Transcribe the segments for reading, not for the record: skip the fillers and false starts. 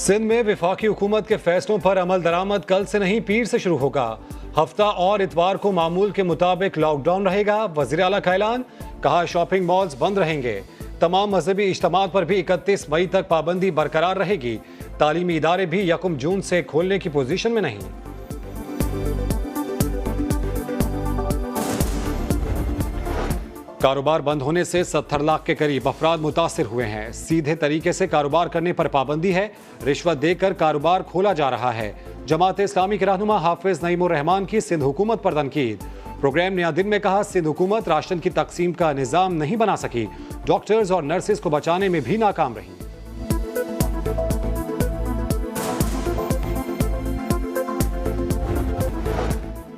सिंध में वफाकी हुकूमत के फैसलों पर अमल दरामद कल से नहीं पीर से शुरू होगा। हफ्ता और इतवार को मामूल के मुताबिक लॉकडाउन रहेगा। वज़ीर आला का ऐलान, कहा शॉपिंग मॉल्स बंद रहेंगे। तमाम मजहबी इज्तिमात पर भी 31 मई तक पाबंदी बरकरार रहेगी। तालीमी इदारे भी 1 जून से खोलने की पोजीशन में नहीं। कारोबार बंद होने से 70 लाख के करीब अफराद मुतासिर हुए हैं। सीधे तरीके से कारोबार करने पर पाबंदी है। रिश्वत देकर कारोबार खोला जा रहा है। जमात इस्लामी के रहनुमा हाफिज नईमुर रहमान की सिंध हुकूमत पर तनकीद। प्रोग्राम नया दिन में कहा, सिंध हुकूमत राशन की तकसीम का निजाम नहीं बना सकी। डॉक्टर्स और नर्सेज को बचाने में भी नाकाम रही।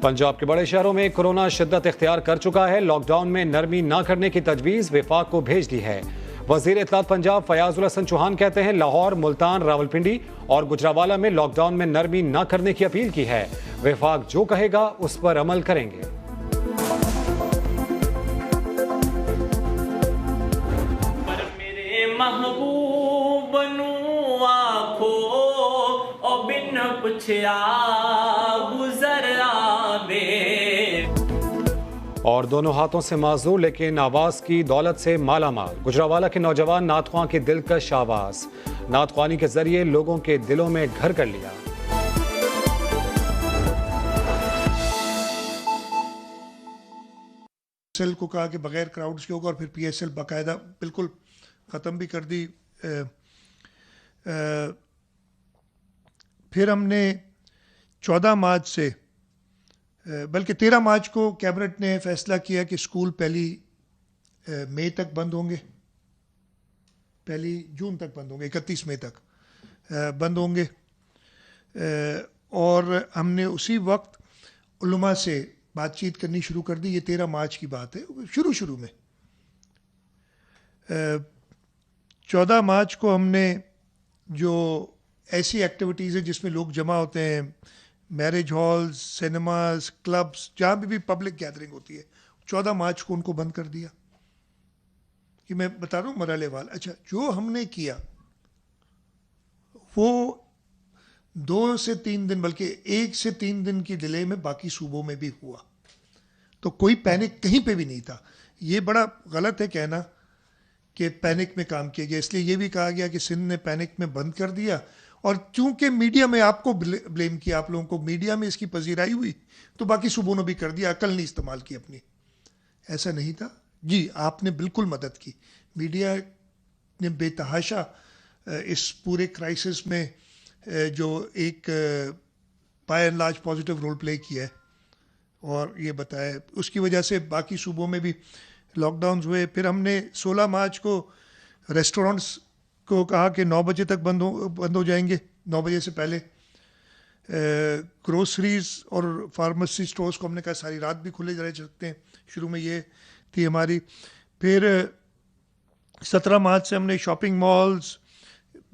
पंजाब के बड़े शहरों में कोरोना शिद्दत इख्तियार कर चुका है। लॉकडाउन में नरमी न करने की तजवीज़ वफाक को भेज दी है। वजीर इत्तलात पंजाब फयाजुल हसन चौहान कहते हैं, लाहौर, मुल्तान, रावलपिंडी और गुजरावाला में लॉकडाउन में नरमी न करने की अपील की है। वफाक जो कहेगा उस पर अमल करेंगे। और दोनों हाथों से माजूर लेकिन आवाज की दौलत से माला माल। गुजरावाला के नौजवान नात ख्वां की दिलकश आवाज, नात ख्वानी के जरिए लोगों के दिलों में घर कर लिया। पीएसएल को कहा कि बगैर क्राउड्स के होगा और फिर पीएसएल बाकायदा बिल्कुल ख़त्म भी कर दी। फिर हमने 14 मार्च से बल्कि 13 मार्च को कैबिनेट ने फैसला किया कि स्कूल 1 मई तक बंद होंगे, 1 जून तक बंद होंगे, 31 मई तक बंद होंगे। और हमने उसी वक्त उलमा से बातचीत करनी शुरू कर दी। ये 13 मार्च की बात है, शुरू में। 14 मार्च को हमने जो ऐसी एक्टिविटीज़ है जिसमें लोग जमा होते हैं, मैरिज हॉल्स, सिनेमास, क्लब्स, जहाँ भी पब्लिक गैदरिंग होती है, 14 मार्च को उनको बंद कर दिया। कि मैं बता रहा हूँ मरहलेवार। अच्छा, जो हमने किया वो 2 से 3 दिन बल्कि 1 से 3 दिन की डिले में बाकी सूबों में भी हुआ। तो कोई पैनिक कहीं पे भी नहीं था। ये बड़ा गलत है कहना कि पैनिक में काम किया गया। इसलिए ये भी कहा गया कि सिंध ने पैनिक में बंद कर दिया। और चूंकि मीडिया में आपको ब्लेम किया, आप लोगों को मीडिया में इसकी पजीराई हुई, तो बाकी सूबों ने भी कर दिया। अकल नहीं इस्तेमाल की अपनी। ऐसा नहीं था जी, आपने बिल्कुल मदद की। मीडिया ने बेतहाशा इस पूरे क्राइसिस में जो एक by and large positive role play किया है और ये बताया, उसकी वजह से बाकी सूबों में भी लॉकडाउन हुए। फिर हमने 16 मार्च को रेस्टोरेंट्स को कहा कि 9 बजे तक बंद हो जाएंगे, 9 बजे से पहले। ग्रोसरीज और फार्मेसी स्टोर्स को हमने कहा सारी रात भी खुले रह सकते हैं। शुरू में ये थी हमारी। फिर 17 मार्च से हमने शॉपिंग मॉल्स,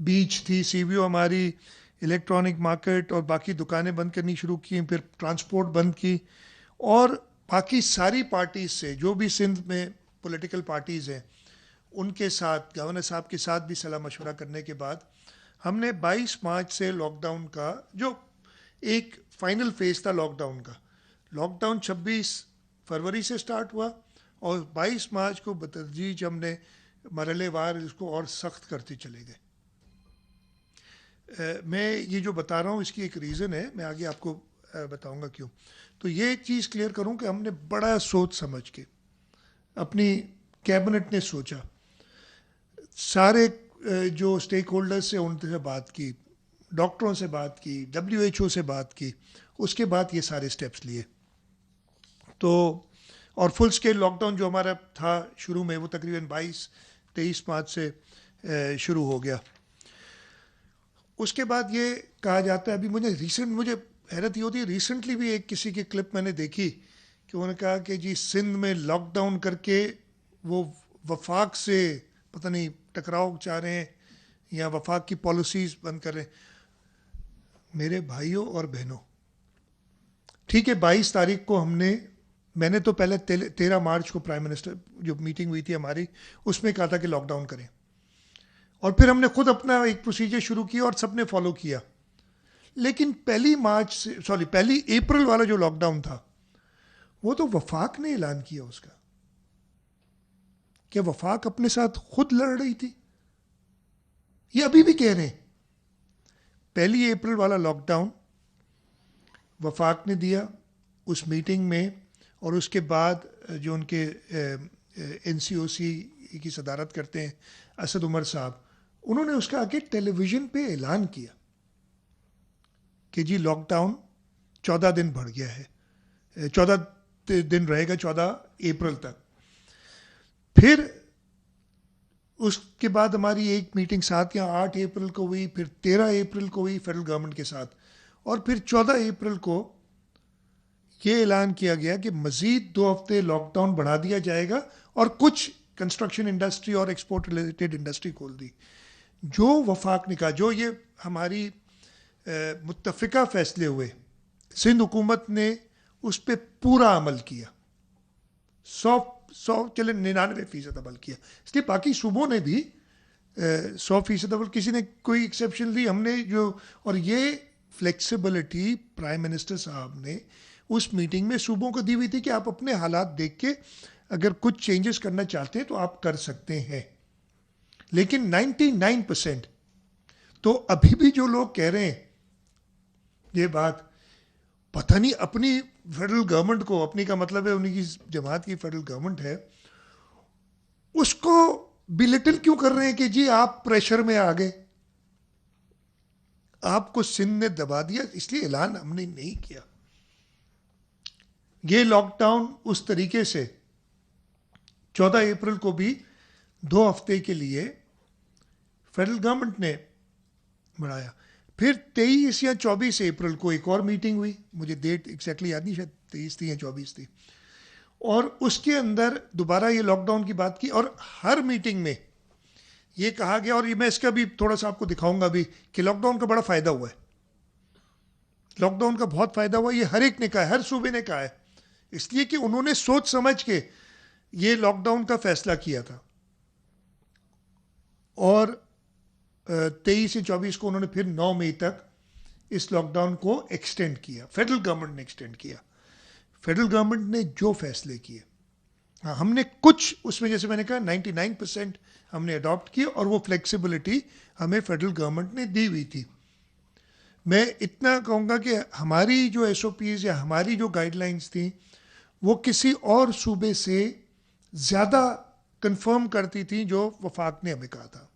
बीच थी, सीवीओ हमारी, इलेक्ट्रॉनिक मार्केट और बाकी दुकानें बंद करनी शुरू की। फिर ट्रांसपोर्ट बंद की। और बाकी सारी पार्टीज से, जो भी सिंध में पॉलिटिकल पार्टीज़ हैं, उनके साथ, गवर्नर साहब के साथ भी सलाह मशवरा करने के बाद हमने 22 मार्च से लॉकडाउन का जो एक फाइनल फेज था लॉकडाउन का, लॉकडाउन 26 फरवरी से स्टार्ट हुआ और 22 मार्च को बतदरीज हमने मरहलेवार इसको और सख्त करते चले गए। मैं ये जो बता रहा हूँ इसकी एक रीज़न है, मैं आगे आपको बताऊँगा क्यों। तो ये एक चीज़ क्लियर करूँ कि हमने बड़ा सोच समझ के, अपनी कैबिनेट ने सोचा, सारे जो स्टेक होल्डर्स से उनसे बात की, डॉक्टरों से बात की, WHO से बात की, उसके बाद ये सारे स्टेप्स लिए। तो और फुल स्केल लॉकडाउन जो हमारा था शुरू में, वो तकरीबन 22-23 मार्च से शुरू हो गया। उसके बाद ये कहा जाता है, अभी मुझे हैरत ये होती है, रिसेंटली भी एक किसी की क्लिप मैंने देखी कि उन्होंने कहा कि जी सिंध में लॉकडाउन करके वो वफाक से पता नहीं टकराव चाह रहे हैं या वफाक की पॉलिसीज़ बंद कर रहे हैं। मेरे भाइयों और बहनों, ठीक है, 22 तारीख को मैंने तो पहले 13 मार्च को प्राइम मिनिस्टर जो मीटिंग हुई थी हमारी, उसमें कहा था कि लॉकडाउन करें। और फिर हमने खुद अपना एक प्रोसीजर शुरू किया और सबने फॉलो किया। लेकिन पहली अप्रैल वाला जो लॉकडाउन था वो तो वफाक ने ऐलान किया उसका। क्या वफाक अपने साथ खुद लड़ रही थी? ये अभी भी कह रहे हैं। पहली अप्रैल वाला लॉकडाउन वफाक ने दिया उस मीटिंग में, और उसके बाद जो उनके एनसीओसी की सदारत करते हैं असद उमर साहब, उन्होंने उसका आगे टेलीविजन पे ऐलान किया कि जी लॉकडाउन 14 दिन बढ़ गया है, 14 दिन रहेगा 14 अप्रैल तक। फिर उसके बाद हमारी एक मीटिंग 7 या 8 अप्रैल को हुई, फिर 13 अप्रैल को हुई फेडरल गवर्नमेंट के साथ, और फिर 14 अप्रैल को ये ऐलान किया गया कि मजीद 2 हफ्ते लॉकडाउन बढ़ा दिया जाएगा और कुछ कंस्ट्रक्शन इंडस्ट्री और एक्सपोर्ट रिलेटेड इंडस्ट्री खोल दी। जो वफाक ने कहा, जो ये हमारी मुत्तफिका फैसले हुए, सिंध हुकूमत ने उस पर पूरा अमल किया, 99% अमल किया। इसलिए बाकी सूबों ने भी 100% अमल, किसी ने कोई एक्सेप्शन ली, हमने जो, और ये फ्लेक्सिबिलिटी प्राइम मिनिस्टर साहब ने उस मीटिंग में सूबों को दी हुई थी कि आप अपने हालात देख के अगर कुछ चेंजेस करना चाहते हैं तो आप कर सकते हैं। लेकिन 99% तो अभी भी जो लोग कह रहे हैं ये बात, पता नहीं अपनी फेडरल गवर्नमेंट को, अपनी का मतलब है उन्हीं की जमात की फेडरल गवर्नमेंट है, उसको बिलिटिल क्यों कर रहे हैं कि जी आप प्रेशर में आ गए, आपको सिंध ने दबा दिया इसलिए ऐलान हमने नहीं किया। ये लॉकडाउन उस तरीके से 14 अप्रैल को भी 2 हफ्ते के लिए फेडरल गवर्नमेंट ने बढ़ाया। फिर 23 या 24 अप्रैल को एक और मीटिंग हुई, मुझे डेट एग्जैक्टली याद नहीं, शायद 23 थी या 24 थी, और उसके अंदर दोबारा ये लॉकडाउन की बात की, और हर मीटिंग में ये कहा गया, और ये मैं इसका भी थोड़ा सा आपको दिखाऊंगा भी, कि लॉकडाउन का बड़ा फायदा हुआ है, लॉकडाउन का बहुत फायदा हुआ। ये हर एक ने कहा है, हर सूबे ने कहा है, इसलिए कि उन्होंने सोच समझ के ये लॉकडाउन का फैसला किया था। और 23 से 24 को उन्होंने फिर 9 मई तक इस लॉकडाउन को एक्सटेंड किया, फेडरल गवर्नमेंट ने एक्सटेंड किया। फेडरल गवर्नमेंट ने जो फैसले किए, हाँ हमने कुछ उसमें, जैसे मैंने कहा 99% हमने अडॉप्ट किए, और वो फ्लेक्सिबिलिटी हमें फेडरल गवर्नमेंट ने दी हुई थी। मैं इतना कहूँगा कि हमारी जो SOPs या हमारी जो गाइडलाइंस थी वो किसी और सूबे से ज़्यादा कंफर्म करती थी जो वफाक ने हमें कहा था।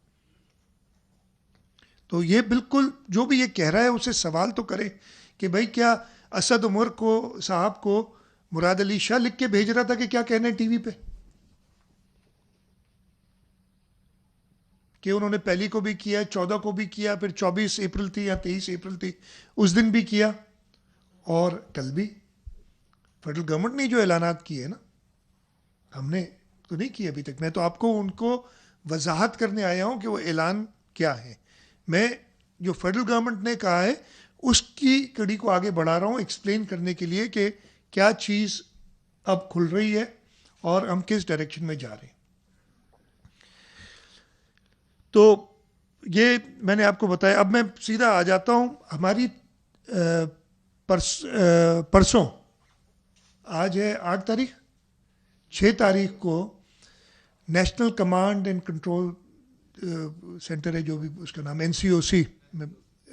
तो ये बिल्कुल जो भी ये कह रहा है उसे सवाल तो करे कि भाई क्या असद उमर को साहब को मुराद अली शाह लिख के भेज रहा था कि क्या कहना है टीवी पे, कि उन्होंने पहली को भी किया, 14 को भी किया, फिर 24 अप्रैल थी या 23 अप्रैल थी उस दिन भी किया, और कल भी फेडरल गवर्नमेंट ने जो ऐलानात किए ना, हमने तो नहीं किए अभी तक। मैं तो आपको उनको वजाहत करने आया हूं कि वो ऐलान क्या है। मैं जो फेडरल गवर्नमेंट ने कहा है उसकी कड़ी को आगे बढ़ा रहा हूं, एक्सप्लेन करने के लिए कि क्या चीज़ अब खुल रही है और हम किस डायरेक्शन में जा रहे हैं। तो ये मैंने आपको बताया। अब मैं सीधा आ जाता हूं हमारी परसों, आज है 8 तारीख, 6 तारीख को national command and control centre है, जो भी उसका नाम NCOC,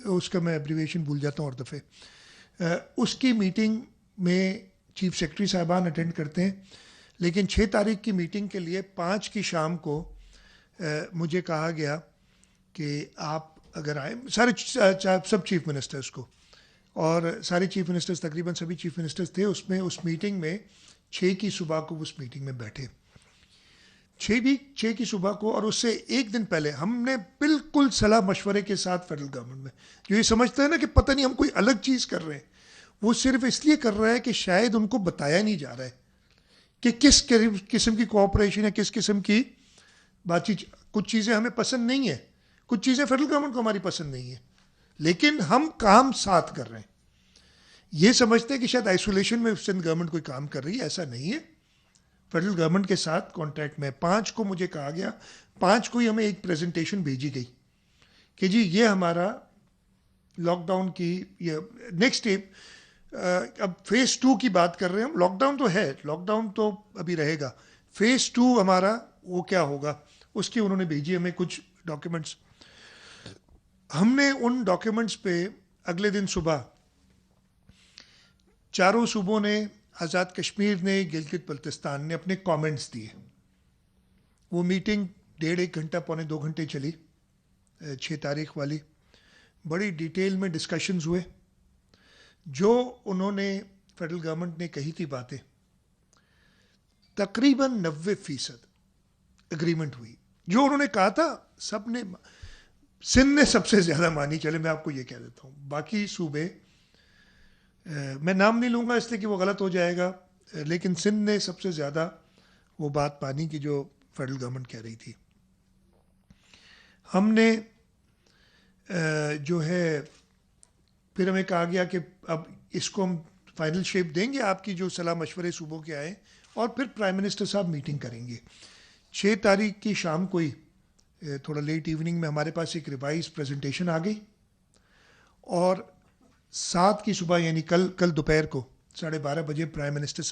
उसका मैं एब्रीविएशन भूल जाता हूँ हर दफ़े, उसकी मीटिंग में चीफ सेक्रेटरी साहबान अटेंड करते हैं। लेकिन 6 तारीख की मीटिंग के लिए 5 की शाम को मुझे कहा गया कि आप अगर आए, सारे सब चीफ मिनिस्टर्स को, और सारे चीफ मिनिस्टर्स, तकरीबन सभी चीफ मिनिस्टर्स थे उसमें, उस मीटिंग में 6 की सुबह को उस मीटिंग में बैठे, 6 की सुबह को। और उससे एक दिन पहले हमने बिल्कुल सलाह मशवरे के साथ फेडरल गवर्नमेंट में, जो ये समझते हैं ना कि पता नहीं हम कोई अलग चीज़ कर रहे हैं, वो सिर्फ इसलिए कर रहा है कि शायद उनको बताया नहीं जा रहा है कि किस किस्म की कोऑपरेशन है, किस किस्म की बातचीत। कुछ चीज़ें हमें पसंद नहीं है, कुछ चीज़ें फेडरल गवर्नमेंट को हमारी पसंद नहीं है, लेकिन हम काम साथ कर रहे हैं। ये समझते हैं कि शायद आइसोलेशन में सिंध गवर्नमेंट कोई काम कर रही है, ऐसा नहीं है। फेडरल गवर्नमेंट के साथ कॉन्टैक्ट में। 5 को मुझे कहा गया, 5 को ही हमें एक प्रेजेंटेशन भेजी गई कि जी ये हमारा लॉकडाउन की ये नेक्स्ट स्टेप। अब फेज़ 2 की बात कर रहे हैं हम। लॉकडाउन तो है, लॉकडाउन तो अभी रहेगा। फेज़ 2 हमारा वो क्या होगा, उसकी उन्होंने भेजी हमें कुछ डॉक्यूमेंट्स। हमने उन डॉक्यूमेंट्स पे अगले दिन सुबह चारों सूबों ने, आज़ाद कश्मीर ने, गिलगित बल्तिस्तान ने अपने कमेंट्स दिए। वो मीटिंग 1.5 घंटा, पौने 2 घंटे चली, 6 तारीख वाली। बड़ी डिटेल में डिस्कशंस हुए। जो उन्होंने फेडरल गवर्नमेंट ने कही थी बातें, तकरीबन 90% एग्रीमेंट हुई। जो उन्होंने कहा था सब ने, सिंध ने सबसे ज़्यादा मानी। चले मैं आपको ये कह देता हूँ, बाकी सूबे मैं नाम नहीं लूँगा इसलिए कि वो गलत हो जाएगा, लेकिन सिंध ने सबसे ज़्यादा वो बात मानी कि जो फेडरल गवर्नमेंट कह रही थी। हमने जो है फिर हमें कहा गया कि अब इसको हम फाइनल शेप देंगे, आपकी जो सलाह मशवरे सूबों के आए, और फिर प्राइम मिनिस्टर साहब मीटिंग करेंगे। 6 तारीख की शाम को ही थोड़ा लेट इवनिंग में हमारे पास एक रिवाइज प्रेजेंटेशन आ गई, और 7 की सुबह यानी कल दोपहर को 12:30 बजे प्राइम मिनिस्टर साहब